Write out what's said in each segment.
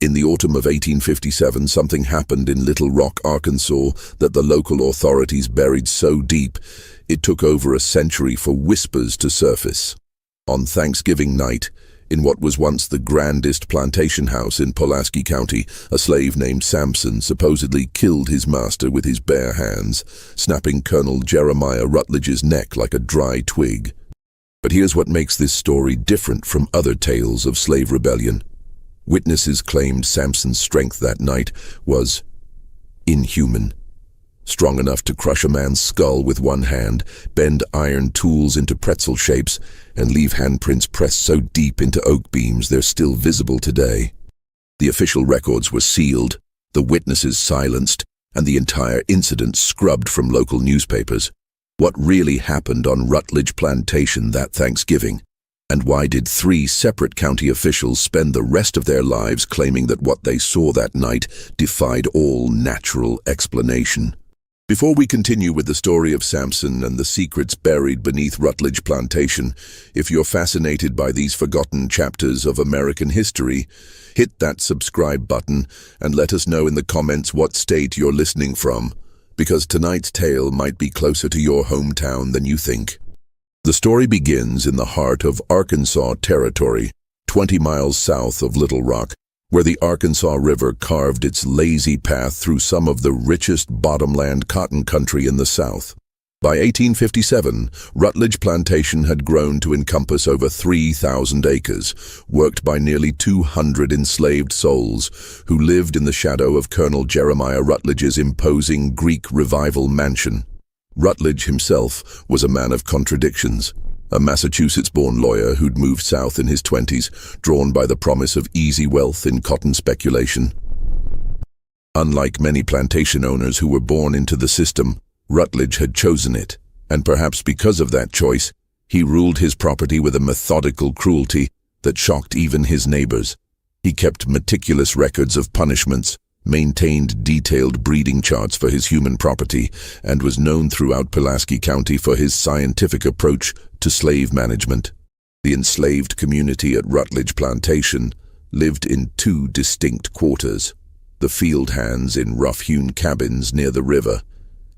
In the autumn of 1857, something happened in Little Rock, Arkansas, that the local authorities buried so deep, it took over a century for whispers to surface. On Thanksgiving night, in what was once the grandest plantation house in Pulaski County, a slave named Samson supposedly killed his master with his bare hands, snapping Colonel Jeremiah Rutledge's neck like a dry twig. But here's what makes this story different from other tales of slave rebellion. Witnesses claimed Samson's strength that night was inhuman. Strong enough to crush a man's skull with one hand, bend iron tools into pretzel shapes, and leave handprints pressed so deep into oak beams they're still visible today. The official records were sealed, the witnesses silenced, and the entire incident scrubbed from local newspapers. What really happened on Rutledge Plantation that Thanksgiving? And why did 3 separate county officials spend the rest of their lives claiming that what they saw that night defied all natural explanation? Before we continue with the story of Samson and the secrets buried beneath Rutledge Plantation, if you're fascinated by these forgotten chapters of American history, hit that subscribe button and let us know in the comments what state you're listening from, because tonight's tale might be closer to your hometown than you think. The story begins in the heart of Arkansas Territory, 20 miles south of Little Rock, where the Arkansas River carved its lazy path through some of the richest bottomland cotton country in the South. By 1857, Rutledge Plantation had grown to encompass over 3,000 acres, worked by nearly 200 enslaved souls who lived in the shadow of Colonel Jeremiah Rutledge's imposing Greek Revival mansion. Rutledge himself was a man of contradictions, a Massachusetts-born lawyer who'd moved south in his 20s, drawn by the promise of easy wealth in cotton speculation. Unlike many plantation owners who were born into the system, Rutledge had chosen it, and perhaps because of that choice, he ruled his property with a methodical cruelty that shocked even his neighbors. He kept meticulous records of punishments, maintained detailed breeding charts for his human property, and was known throughout Pulaski County for his scientific approach to slave management. The enslaved community at Rutledge Plantation lived in 2 distinct quarters, the field hands in rough-hewn cabins near the river,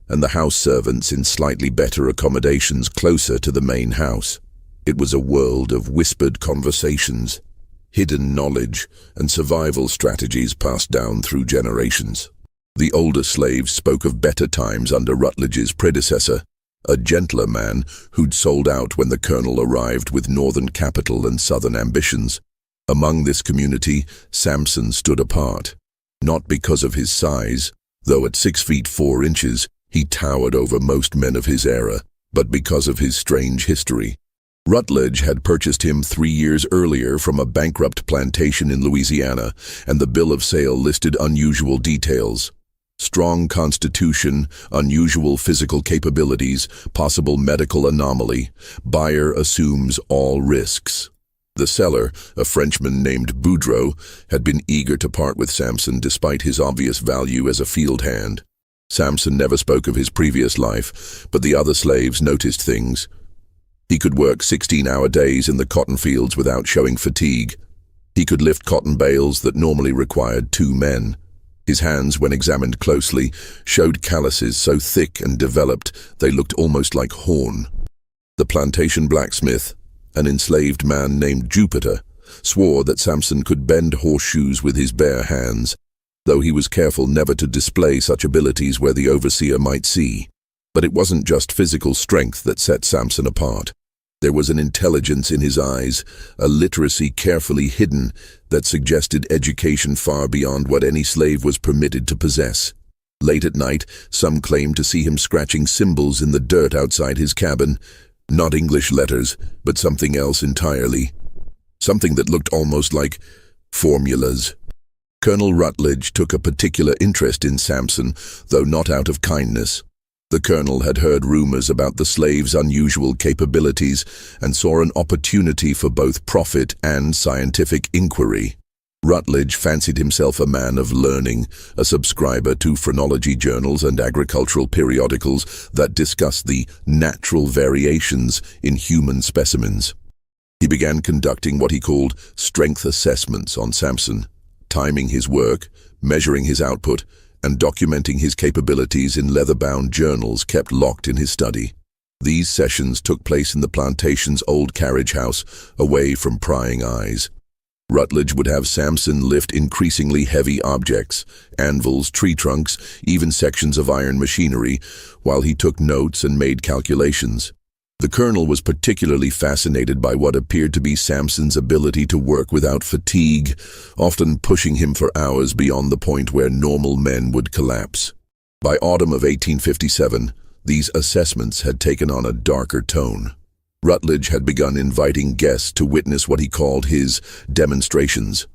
and the house servants in slightly better accommodations closer to the main house. It was a world of whispered conversations, hidden knowledge, and survival strategies passed down through generations. The older slaves spoke of better times under Rutledge's predecessor, a gentler man who'd sold out when the colonel arrived with northern capital and southern ambitions. Among this community, Samson stood apart, not because of his size, though at 6 feet 4 inches, he towered over most men of his era, but because of his strange history. Rutledge had purchased him 3 years earlier from a bankrupt plantation in Louisiana, and the bill of sale listed unusual details. Strong constitution, unusual physical capabilities, possible medical anomaly. Buyer assumes all risks. The seller, a Frenchman named Boudreau, had been eager to part with Samson despite his obvious value as a field hand. Samson never spoke of his previous life, but the other slaves noticed things. He could work 16-hour days in the cotton fields without showing fatigue. He could lift cotton bales that normally required 2 men. His hands, when examined closely, showed calluses so thick and developed they looked almost like horn. The plantation blacksmith, an enslaved man named Jupiter, swore that Samson could bend horseshoes with his bare hands, though he was careful never to display such abilities where the overseer might see. But it wasn't just physical strength that set Samson apart. There was an intelligence in his eyes, a literacy carefully hidden that suggested education far beyond what any slave was permitted to possess. Late at night, some claimed to see him scratching symbols in the dirt outside his cabin, not English letters, but something else entirely. Something that looked almost like formulas. Colonel Rutledge took a particular interest in Samson, though not out of kindness. The colonel had heard rumors about the slave's unusual capabilities and saw an opportunity for both profit and scientific inquiry. Rutledge fancied himself a man of learning, a subscriber to phrenology journals and agricultural periodicals that discussed the natural variations in human specimens. He began conducting what he called strength assessments on Samson, timing his work, measuring his output, and documenting his capabilities in leather-bound journals kept locked in his study. These sessions took place in the plantation's old carriage house, away from prying eyes. Rutledge would have Samson lift increasingly heavy objects, anvils, tree trunks, even sections of iron machinery, while he took notes and made calculations. The colonel was particularly fascinated by what appeared to be Samson's ability to work without fatigue, often pushing him for hours beyond the point where normal men would collapse. By autumn of 1857, these assessments had taken on a darker tone. Rutledge had begun inviting guests to witness what he called his demonstrations.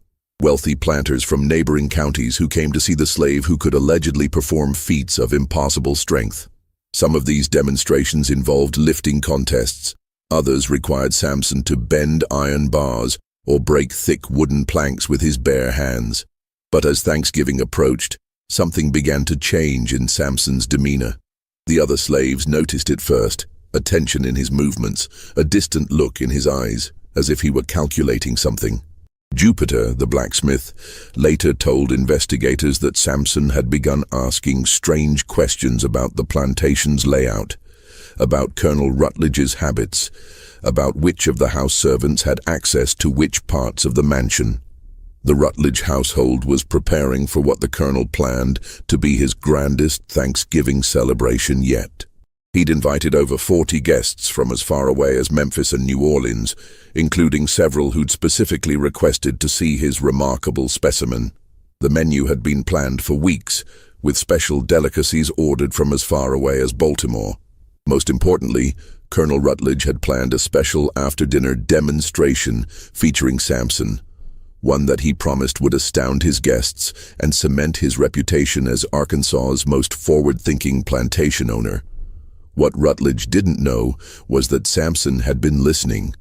Wealthy planters from neighboring counties who came to see the slave who could allegedly perform feats of impossible strength. Some of these demonstrations involved lifting contests. Others required Samson to bend iron bars or break thick wooden planks with his bare hands. But as Thanksgiving approached, something began to change in Samson's demeanor. The other slaves noticed it first, a tension in his movements, a distant look in his eyes, as if he were calculating something. Jupiter, the blacksmith, later told investigators that Samson had begun asking strange questions about the plantation's layout, about Colonel Rutledge's habits, about which of the house servants had access to which parts of the mansion. The Rutledge household was preparing for what the colonel planned to be his grandest Thanksgiving celebration yet. He'd invited over 40 guests from as far away as Memphis and New Orleans, including several who'd specifically requested to see his remarkable specimen. The menu had been planned for weeks, with special delicacies ordered from as far away as Baltimore. Most importantly, Colonel Rutledge had planned a special after-dinner demonstration featuring Samson, one that he promised would astound his guests and cement his reputation as Arkansas's most forward-thinking plantation owner. What Rutledge didn't know was that Samson had been listening.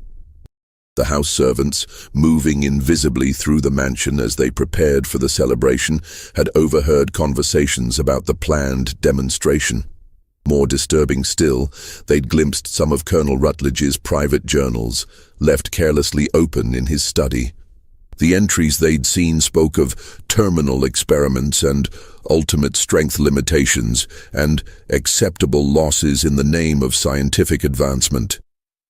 The house servants, moving invisibly through the mansion as they prepared for the celebration, had overheard conversations about the planned demonstration. More disturbing still, they'd glimpsed some of Colonel Rutledge's private journals, left carelessly open in his study. The entries they'd seen spoke of terminal experiments and ultimate strength limitations and acceptable losses in the name of scientific advancement.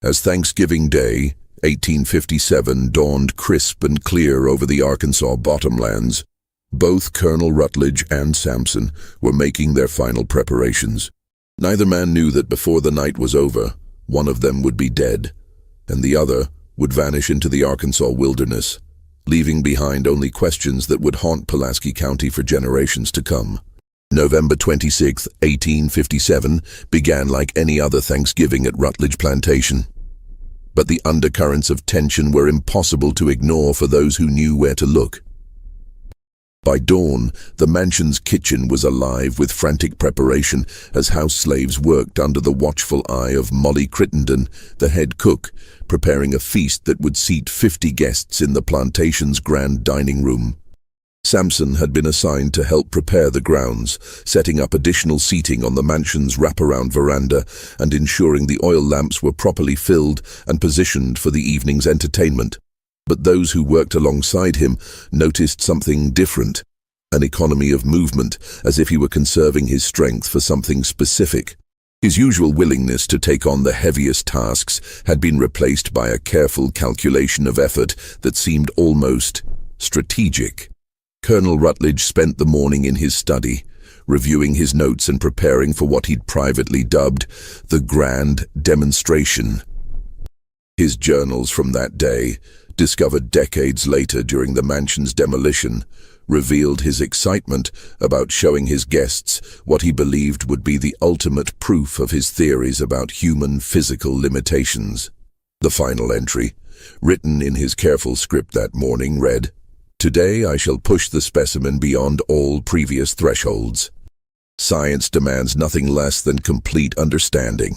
As Thanksgiving Day, 1857, dawned crisp and clear over the Arkansas bottomlands, both Colonel Rutledge and Samson were making their final preparations. Neither man knew that before the night was over, one of them would be dead, and the other would vanish into the Arkansas wilderness, leaving behind only questions that would haunt Pulaski County for generations to come. November 26, 1857, began like any other Thanksgiving at Rutledge Plantation. But the undercurrents of tension were impossible to ignore for those who knew where to look. By dawn, the mansion's kitchen was alive with frantic preparation as house slaves worked under the watchful eye of Molly Crittenden, the head cook, preparing a feast that would seat 50 guests in the plantation's grand dining room. Samson had been assigned to help prepare the grounds, setting up additional seating on the mansion's wraparound veranda and ensuring the oil lamps were properly filled and positioned for the evening's entertainment. But those who worked alongside him noticed something different, an economy of movement, as if he were conserving his strength for something specific. His usual willingness to take on the heaviest tasks had been replaced by a careful calculation of effort that seemed almost strategic. Colonel Rutledge spent the morning in his study, reviewing his notes and preparing for what he'd privately dubbed the grand demonstration. His journals from that day, discovered decades later during the mansion's demolition, revealed his excitement about showing his guests what he believed would be the ultimate proof of his theories about human physical limitations. The final entry, written in his careful script that morning, read, "Today I shall push the specimen beyond all previous thresholds. Science demands nothing less than complete understanding."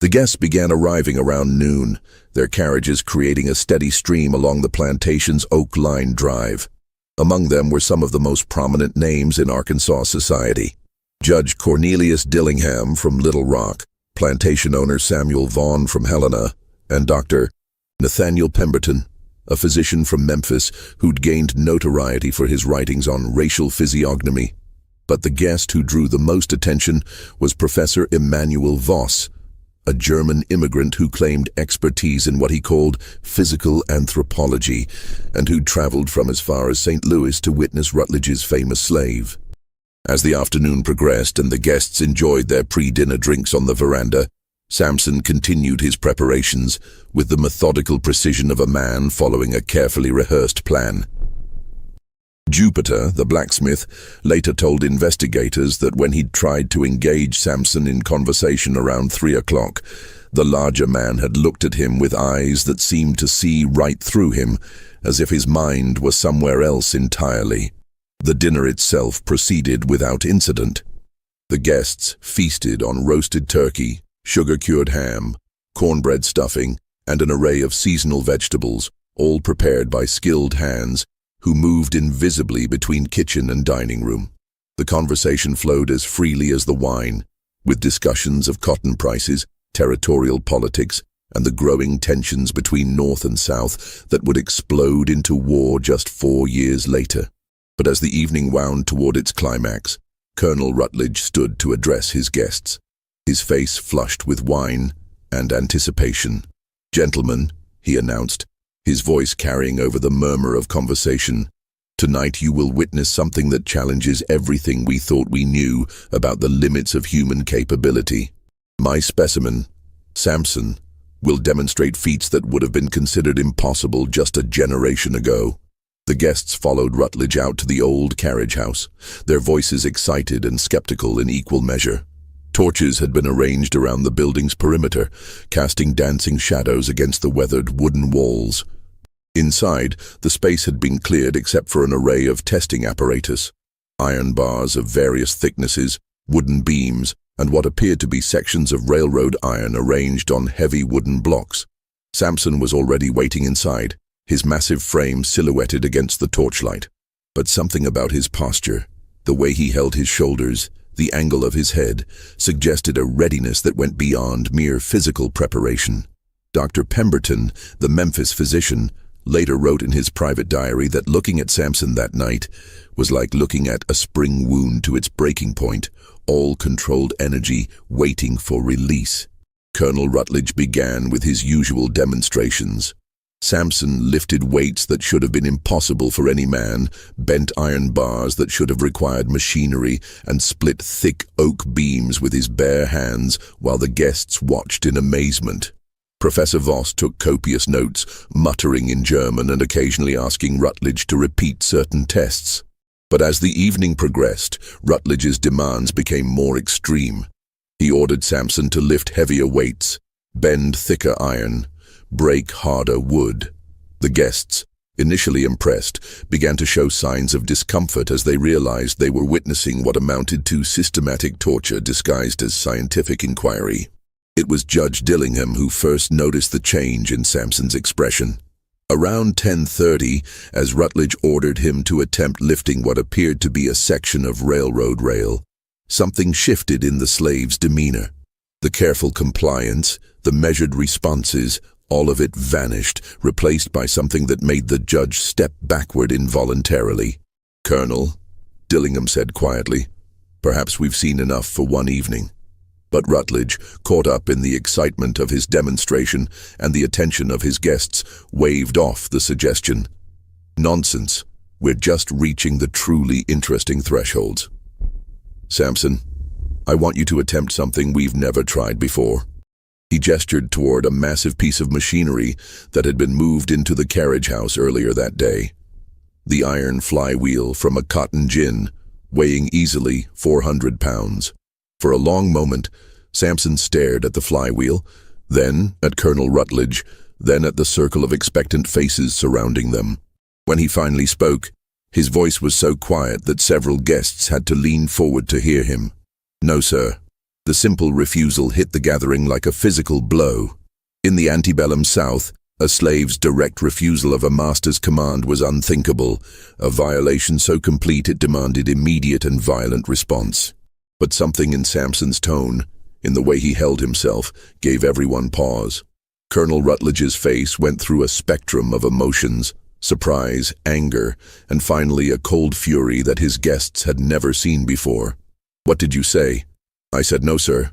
The guests began arriving around noon, their carriages creating a steady stream along the plantation's oak-lined drive. Among them were some of the most prominent names in Arkansas society. Judge Cornelius Dillingham from Little Rock, plantation owner Samuel Vaughn from Helena, and Dr. Nathaniel Pemberton, a physician from Memphis who'd gained notoriety for his writings on racial physiognomy. But the guest who drew the most attention was Professor Emanuel Voss, a German immigrant who claimed expertise in what he called physical anthropology, and who'd traveled from as far as St. Louis to witness Rutledge's famous slave. As the afternoon progressed and the guests enjoyed their pre-dinner drinks on the veranda, Samson continued his preparations with the methodical precision of a man following a carefully rehearsed plan. Jupiter, the blacksmith, later told investigators that when he'd tried to engage Samson in conversation around 3 o'clock, the larger man had looked at him with eyes that seemed to see right through him, as if his mind was somewhere else entirely. The dinner itself proceeded without incident. The guests feasted on roasted turkey, sugar-cured ham, cornbread stuffing, and an array of seasonal vegetables, all prepared by skilled hands who moved invisibly between kitchen and dining room. The conversation flowed as freely as the wine, with discussions of cotton prices, territorial politics, and the growing tensions between North and South that would explode into war just 4 years later. But as the evening wound toward its climax, Colonel Rutledge stood to address his guests, his face flushed with wine and anticipation. "Gentlemen," he announced, his voice carrying over the murmur of conversation, "tonight you will witness something that challenges everything we thought we knew about the limits of human capability. My specimen, Samson, will demonstrate feats that would have been considered impossible just a generation ago." The guests followed Rutledge out to the old carriage house, their voices excited and skeptical in equal measure. Torches had been arranged around the building's perimeter, casting dancing shadows against the weathered wooden walls. Inside, the space had been cleared except for an array of testing apparatus, iron bars of various thicknesses, wooden beams, and what appeared to be sections of railroad iron arranged on heavy wooden blocks. Samson was already waiting inside, his massive frame silhouetted against the torchlight. But something about his posture, the way he held his shoulders, the angle of his head, suggested a readiness that went beyond mere physical preparation. Dr. Pemberton, the Memphis physician, later wrote in his private diary that looking at Samson that night was like looking at a spring wound to its breaking point, all controlled energy waiting for release. Colonel Rutledge began with his usual demonstrations. Samson lifted weights that should have been impossible for any man, bent iron bars that should have required machinery, and split thick oak beams with his bare hands while the guests watched in amazement. Professor Voss took copious notes, muttering in German and occasionally asking Rutledge to repeat certain tests. But as the evening progressed, Rutledge's demands became more extreme. He ordered Samson to lift heavier weights, bend thicker iron, break harder wood. The guests, initially impressed, began to show signs of discomfort as they realized they were witnessing what amounted to systematic torture disguised as scientific inquiry. It was Judge Dillingham who first noticed the change in Samson's expression. Around 10:30, as Rutledge ordered him to attempt lifting what appeared to be a section of railroad rail, something shifted in the slave's demeanor. The careful compliance, the measured responses, all of it vanished, replaced by something that made the judge step backward involuntarily. "Colonel," Dillingham said quietly, "perhaps we've seen enough for one evening." But Rutledge, caught up in the excitement of his demonstration and the attention of his guests, waved off the suggestion. "Nonsense. We're just reaching the truly interesting thresholds. Samson, I want you to attempt something we've never tried before." He gestured toward a massive piece of machinery that had been moved into the carriage house earlier that day. The iron flywheel from a cotton gin, weighing easily 400 pounds. For a long moment, Samson stared at the flywheel, then at Colonel Rutledge, then at the circle of expectant faces surrounding them. When he finally spoke, his voice was so quiet that several guests had to lean forward to hear him. "No, sir." The simple refusal hit the gathering like a physical blow. In the antebellum South, a slave's direct refusal of a master's command was unthinkable, a violation so complete it demanded immediate and violent response. But something in Samson's tone, in the way he held himself, gave everyone pause. Colonel Rutledge's face went through a spectrum of emotions: surprise, anger, and finally a cold fury that his guests had never seen before. "What did you say?" "I said no, sir."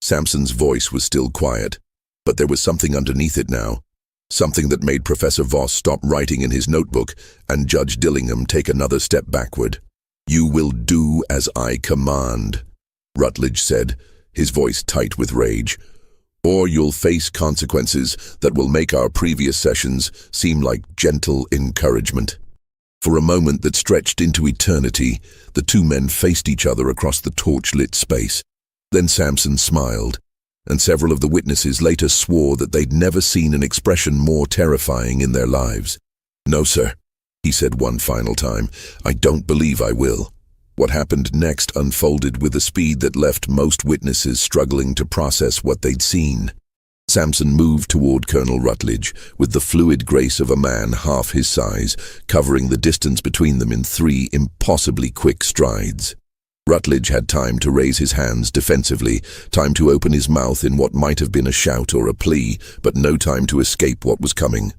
Samson's voice was still quiet, but there was something underneath it now. Something that made Professor Voss stop writing in his notebook and Judge Dillingham take another step backward. "You will do as I command," Rutledge said, his voice tight with rage, "or you'll face consequences that will make our previous sessions seem like gentle encouragement." For a moment that stretched into eternity, the two men faced each other across the torch-lit space. Then Samson smiled, and several of the witnesses later swore that they'd never seen an expression more terrifying in their lives. "No, sir," he said one final time, "I don't believe I will." What happened next unfolded with a speed that left most witnesses struggling to process what they'd seen. Samson moved toward Colonel Rutledge with the fluid grace of a man half his size, covering the distance between them in 3 impossibly quick strides. Rutledge had time to raise his hands defensively, time to open his mouth in what might have been a shout or a plea, but no time to escape what was coming.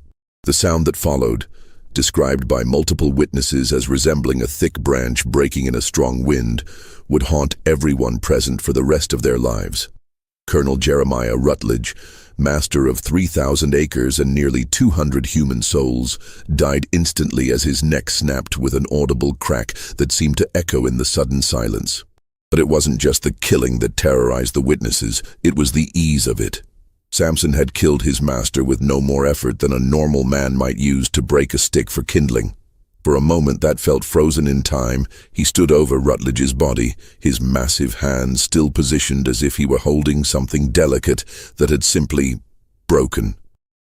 The sound that followed, described by multiple witnesses as resembling a thick branch breaking in a strong wind, would haunt everyone present for the rest of their lives. Colonel Jeremiah Rutledge, master of 3,000 acres and nearly 200 human souls, died instantly as his neck snapped with an audible crack that seemed to echo in the sudden silence. But it wasn't just the killing that terrorized the witnesses, it was the ease of it. Samson had killed his master with no more effort than a normal man might use to break a stick for kindling. For a moment that felt frozen in time, he stood over Rutledge's body, his massive hands still positioned as if he were holding something delicate that had simply broken.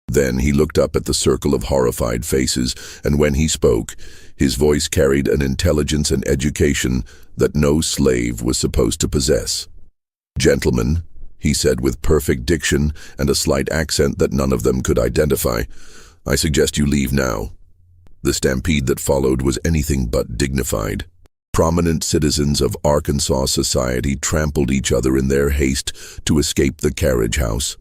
Then he looked up at the circle of horrified faces, and when he spoke, his voice carried an intelligence and education that no slave was supposed to possess. "Gentlemen," he said with perfect diction and a slight accent that none of them could identify, "I suggest you leave now." The stampede that followed was anything but dignified. Prominent citizens of Arkansas society trampled each other in their haste to escape the carriage house,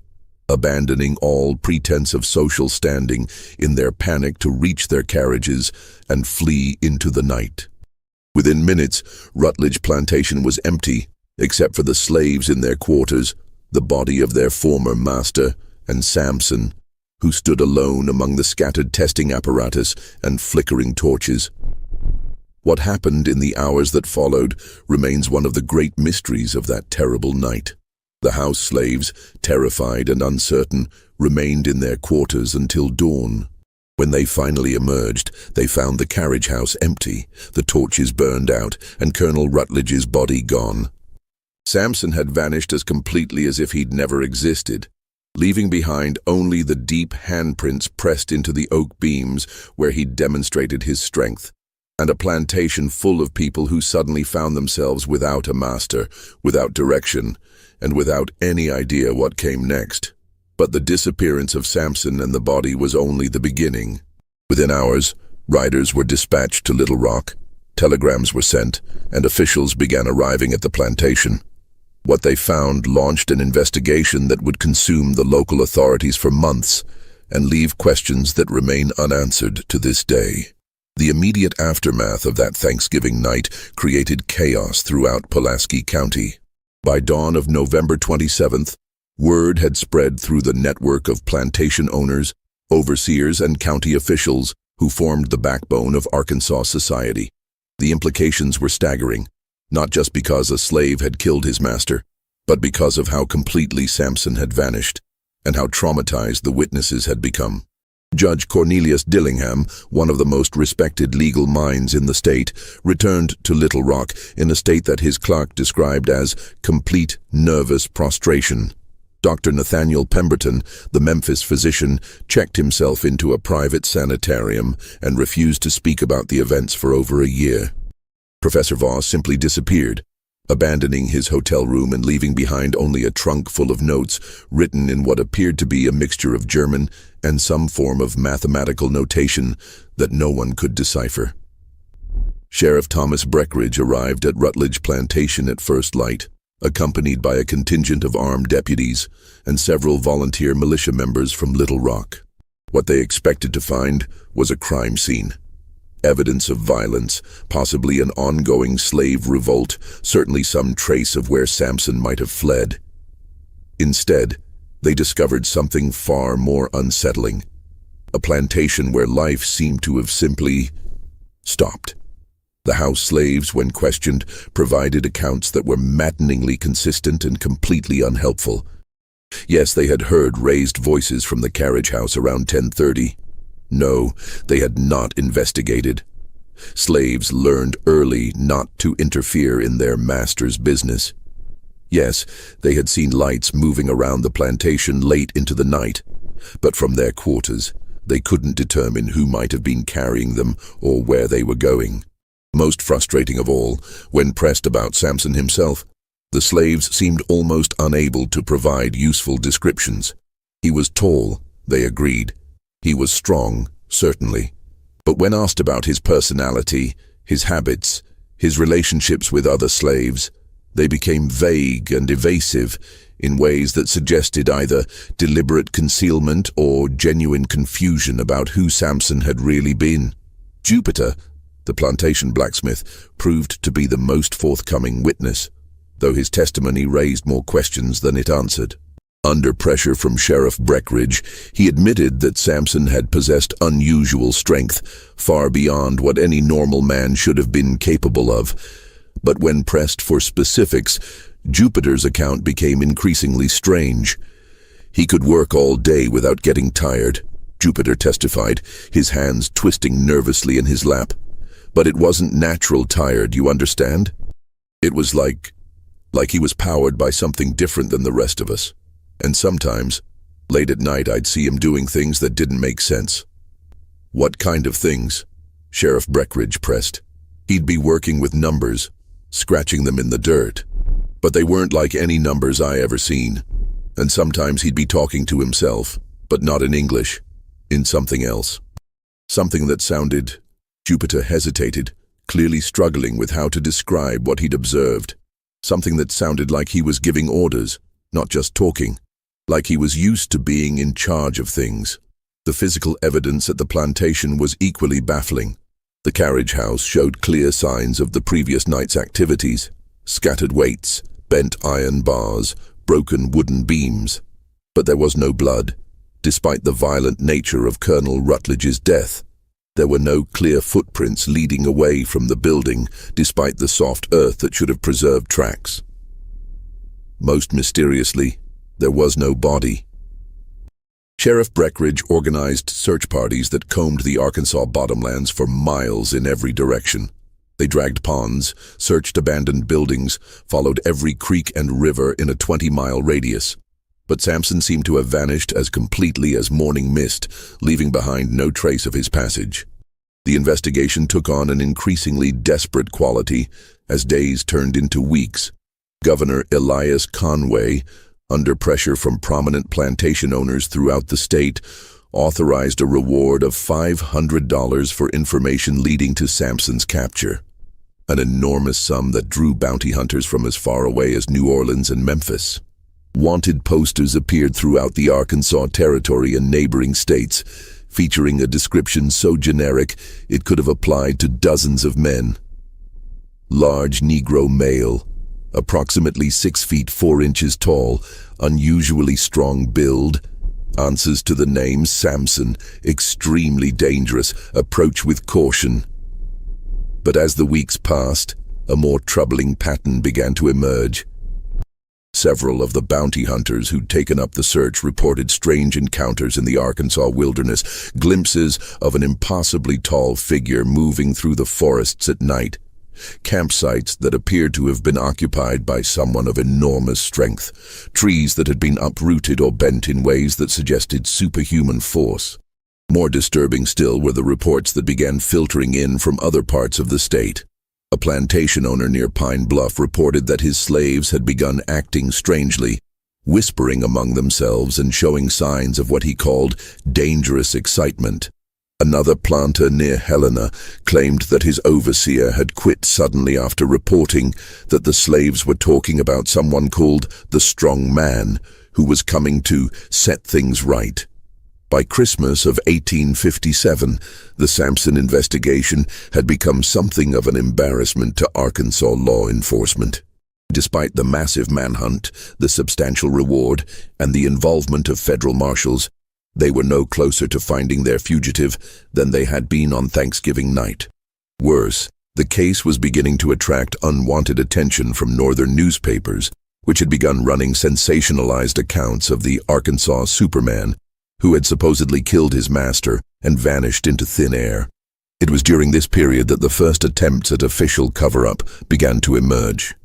abandoning all pretense of social standing in their panic to reach their carriages and flee into the night. Within minutes, Rutledge Plantation was empty, except for the slaves in their quarters, the body of their former master, and Samson, who stood alone among the scattered testing apparatus and flickering torches. What happened in the hours that followed remains one of the great mysteries of that terrible night. The house slaves, terrified and uncertain, remained in their quarters until dawn. When they finally emerged, they found the carriage house empty, the torches burned out, and Colonel Rutledge's body gone. Samson had vanished as completely as if he'd never existed, leaving behind only the deep handprints pressed into the oak beams where he'd demonstrated his strength, and a plantation full of people who suddenly found themselves without a master, without direction, and without any idea what came next. But the disappearance of Samson and the body was only the beginning. Within hours, riders were dispatched to Little Rock, telegrams were sent, and officials began arriving at the plantation. What they found launched an investigation that would consume the local authorities for months and leave questions that remain unanswered to this day. The immediate aftermath of that Thanksgiving night created chaos throughout Pulaski County. By dawn of November 27th, word had spread through the network of plantation owners, overseers, and county officials who formed the backbone of Arkansas society. The implications were staggering, not just because a slave had killed his master, but because of how completely Samson had vanished, and how traumatized the witnesses had become. Judge Cornelius Dillingham, one of the most respected legal minds in the state, returned to Little Rock in a state that his clerk described as complete nervous prostration. Dr. Nathaniel Pemberton, the Memphis physician, checked himself into a private sanitarium and refused to speak about the events for over a year. Professor Voss simply disappeared, abandoning his hotel room and leaving behind only a trunk full of notes written in what appeared to be a mixture of German and some form of mathematical notation that no one could decipher. Sheriff Thomas Breckinridge arrived at Rutledge Plantation at first light, accompanied by a contingent of armed deputies and several volunteer militia members from Little Rock. What they expected to find was a crime scene. Evidence of violence, possibly an ongoing slave revolt, certainly some trace of where Samson might have fled. Instead, they discovered something far more unsettling. A plantation where life seemed to have simply stopped. The house slaves, when questioned, provided accounts that were maddeningly consistent and completely unhelpful. Yes, they had heard raised voices from the carriage house around 10:30. No, they had not investigated. Slaves learned early not to interfere in their master's business. Yes, they had seen lights moving around the plantation late into the night, but from their quarters, they couldn't determine who might have been carrying them or where they were going. Most frustrating of all, when pressed about Samson himself, the slaves seemed almost unable to provide useful descriptions. He was tall, they agreed. He was strong, certainly. But when asked about his personality, his habits, his relationships with other slaves, they became vague and evasive in ways that suggested either deliberate concealment or genuine confusion about who Samson had really been. Jupiter, the plantation blacksmith, proved to be the most forthcoming witness, though his testimony raised more questions than it answered. Under pressure from Sheriff Breckenridge, he admitted that Samson had possessed unusual strength, far beyond what any normal man should have been capable of. But when pressed for specifics, Jupiter's account became increasingly strange. He could work all day without getting tired, Jupiter testified, his hands twisting nervously in his lap. But it wasn't natural tired, you understand? It was like he was powered by something different than the rest of us. And sometimes, late at night, I'd see him doing things that didn't make sense. What kind of things? Sheriff Breckenridge pressed. He'd be working with numbers, scratching them in the dirt. But they weren't like any numbers I ever seen. And sometimes he'd be talking to himself, but not in English, in something else. Something that sounded... Jupiter hesitated, clearly struggling with how to describe what he'd observed. Something that sounded like he was giving orders, not just talking. Like he was used to being in charge of things. The physical evidence at the plantation was equally baffling. The carriage house showed clear signs of the previous night's activities. Scattered weights, bent iron bars, broken wooden beams. But there was no blood, despite the violent nature of Colonel Rutledge's death. There were no clear footprints leading away from the building, despite the soft earth that should have preserved tracks. Most mysteriously, there was no body. Sheriff Breckenridge organized search parties that combed the Arkansas bottomlands for miles in every direction. They dragged ponds, searched abandoned buildings, followed every creek and river in a 20-mile radius. But Samson seemed to have vanished as completely as morning mist, leaving behind no trace of his passage. The investigation took on an increasingly desperate quality as days turned into weeks. Governor Elias Conway, under pressure from prominent plantation owners throughout the state, authorized a reward of $500 for information leading to Samson's capture. An enormous sum that drew bounty hunters from as far away as New Orleans and Memphis. Wanted posters appeared throughout the Arkansas Territory and neighboring states, featuring a description so generic it could have applied to dozens of men. Large Negro male, approximately 6 feet 4 inches tall, unusually strong build, answers to the name Samson, extremely dangerous, approach with caution. But as the weeks passed, a more troubling pattern began to emerge. Several of the bounty hunters who'd taken up the search reported strange encounters in the Arkansas wilderness, glimpses of an impossibly tall figure moving through the forests at night, campsites that appeared to have been occupied by someone of enormous strength, trees that had been uprooted or bent in ways that suggested superhuman force. More disturbing still were the reports that began filtering in from other parts of the state. A plantation owner near Pine Bluff reported that his slaves had begun acting strangely, whispering among themselves and showing signs of what he called dangerous excitement. Another planter near Helena claimed that his overseer had quit suddenly after reporting that the slaves were talking about someone called the Strong Man, who was coming to set things right. By Christmas of 1857, the Samson investigation had become something of an embarrassment to Arkansas law enforcement. Despite the massive manhunt, the substantial reward, and the involvement of federal marshals, they were no closer to finding their fugitive than they had been on Thanksgiving night. Worse, the case was beginning to attract unwanted attention from northern newspapers, which had begun running sensationalized accounts of the Arkansas Superman, who had supposedly killed his master and vanished into thin air. It was during this period that the first attempts at official cover-up began to emerge.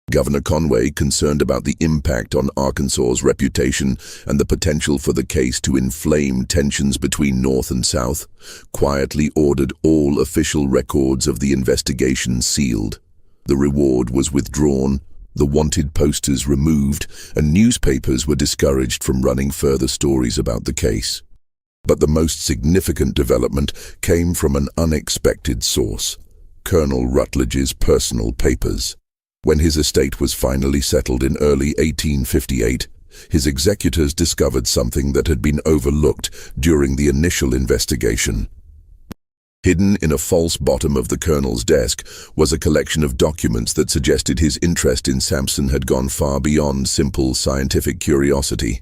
Governor Conway, concerned about the impact on Arkansas's reputation and the potential for the case to inflame tensions between North and South, quietly ordered all official records of the investigation sealed. The reward was withdrawn, the wanted posters removed, and newspapers were discouraged from running further stories about the case. But the most significant development came from an unexpected source: Colonel Rutledge's personal papers. When his estate was finally settled in early 1858, his executors discovered something that had been overlooked during the initial investigation. Hidden in a false bottom of the colonel's desk was a collection of documents that suggested his interest in Samson had gone far beyond simple scientific curiosity.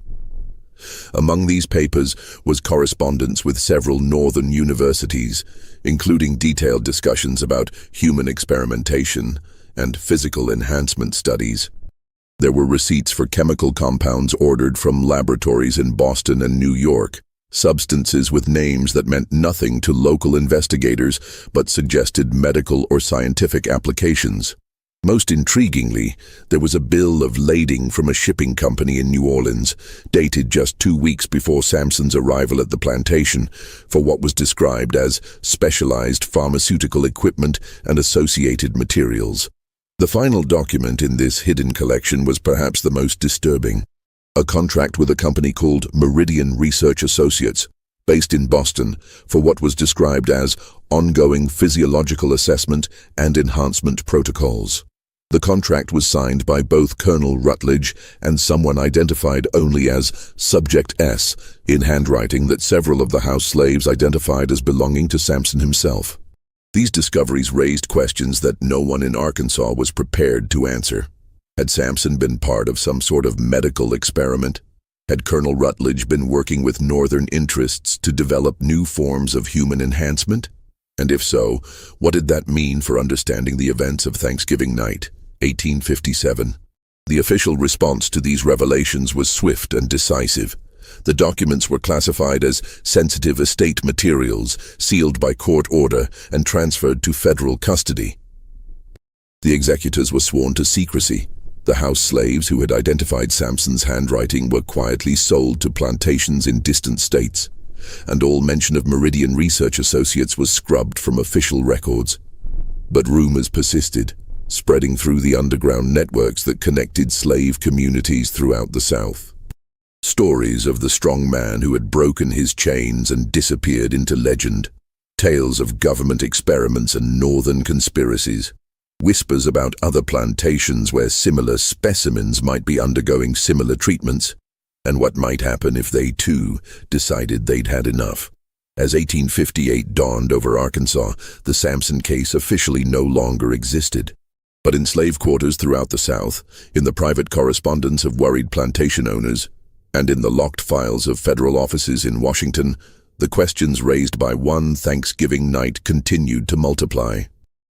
Among these papers was correspondence with several northern universities, including detailed discussions about human experimentation and physical enhancement studies. There were receipts for chemical compounds ordered from laboratories in Boston and New York, substances with names that meant nothing to local investigators but suggested medical or scientific applications. Most intriguingly, there was a bill of lading from a shipping company in New Orleans, dated just 2 weeks before Samson's arrival at the plantation, for what was described as specialized pharmaceutical equipment and associated materials. The final document in this hidden collection was perhaps the most disturbing: a contract with a company called Meridian Research Associates, based in Boston, for what was described as ongoing physiological assessment and enhancement protocols. The contract was signed by both Colonel Rutledge and someone identified only as Subject S, in handwriting that several of the house slaves identified as belonging to Samson himself. These discoveries raised questions that no one in Arkansas was prepared to answer. Had Samson been part of some sort of medical experiment? Had Colonel Rutledge been working with northern interests to develop new forms of human enhancement? And if so, what did that mean for understanding the events of Thanksgiving night, 1857? The official response to these revelations was swift and decisive. The documents were classified as sensitive estate materials, sealed by court order, and transferred to federal custody. The executors were sworn to secrecy. The house slaves who had identified Samson's handwriting were quietly sold to plantations in distant states, and all mention of Meridian Research Associates was scrubbed from official records. But rumors persisted, spreading through the underground networks that connected slave communities throughout the South. Stories of the strong man who had broken his chains and disappeared into legend. Tales of government experiments and northern conspiracies. Whispers about other plantations where similar specimens might be undergoing similar treatments, and what might happen if they, too, decided they'd had enough. As 1858 dawned over Arkansas, the Samson case officially no longer existed. But in slave quarters throughout the South, in the private correspondence of worried plantation owners, and in the locked files of federal offices in Washington, the questions raised by one Thanksgiving night continued to multiply.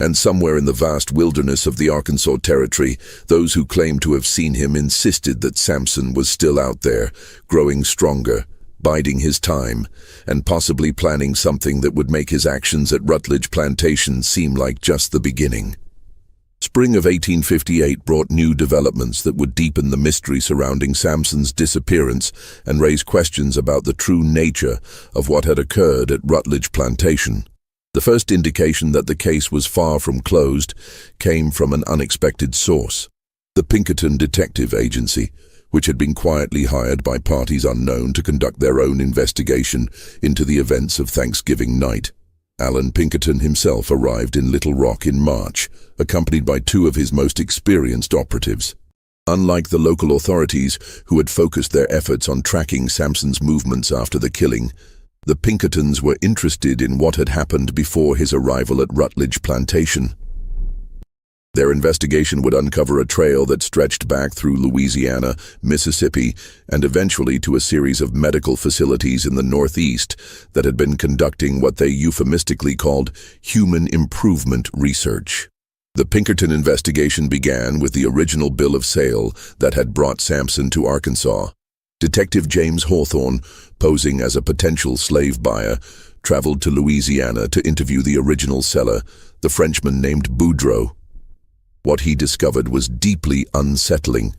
And somewhere in the vast wilderness of the Arkansas Territory, those who claimed to have seen him insisted that Samson was still out there, growing stronger, biding his time, and possibly planning something that would make his actions at Rutledge Plantation seem like just the beginning. Spring of 1858 brought new developments that would deepen the mystery surrounding Samson's disappearance and raise questions about the true nature of what had occurred at Rutledge Plantation. The first indication that the case was far from closed came from an unexpected source: the Pinkerton Detective Agency, which had been quietly hired by parties unknown to conduct their own investigation into the events of Thanksgiving night. Alan Pinkerton himself arrived in Little Rock in March, accompanied by two of his most experienced operatives. Unlike the local authorities, who had focused their efforts on tracking Samson's movements after the killing, the Pinkertons were interested in what had happened before his arrival at Rutledge Plantation. Their investigation would uncover a trail that stretched back through Louisiana, Mississippi, and eventually to a series of medical facilities in the Northeast that had been conducting what they euphemistically called human improvement research. The Pinkerton investigation began with the original bill of sale that had brought Samson to Arkansas. Detective James Hawthorne, posing as a potential slave buyer, traveled to Louisiana to interview the original seller, the Frenchman named Boudreaux. What he discovered was deeply unsettling.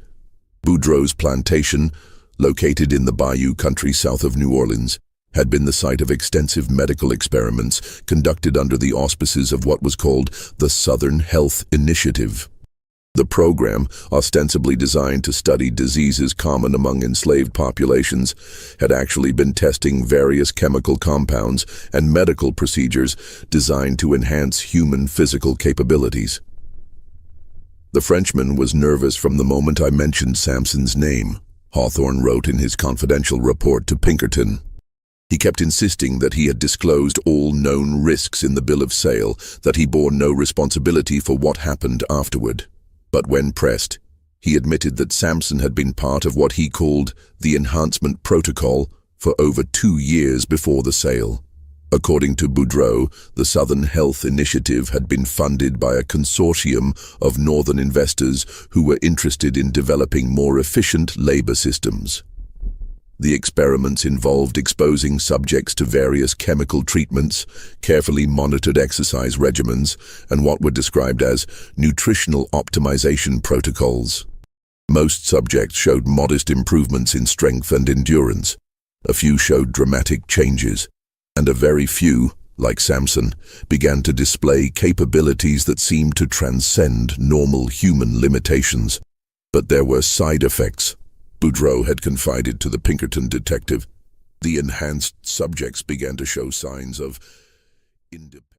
Boudreaux's plantation, located in the Bayou country south of New Orleans, had been the site of extensive medical experiments conducted under the auspices of what was called the Southern Health Initiative. The program, ostensibly designed to study diseases common among enslaved populations, had actually been testing various chemical compounds and medical procedures designed to enhance human physical capabilities. The Frenchman was nervous from the moment I mentioned Samson's name, Hawthorne wrote in his confidential report to Pinkerton. He kept insisting that he had disclosed all known risks in the bill of sale, that he bore no responsibility for what happened afterward. But when pressed, he admitted that Samson had been part of what he called the enhancement protocol for over 2 years before the sale. According to Boudreaux, the Southern Health Initiative had been funded by a consortium of northern investors who were interested in developing more efficient labor systems. The experiments involved exposing subjects to various chemical treatments, carefully monitored exercise regimens, and what were described as nutritional optimization protocols. Most subjects showed modest improvements in strength and endurance. A few showed dramatic changes, and a very few, like Samson, began to display capabilities that seemed to transcend normal human limitations. But there were side effects, Boudreaux had confided to the Pinkerton detective. The enhanced subjects began to show signs of independence.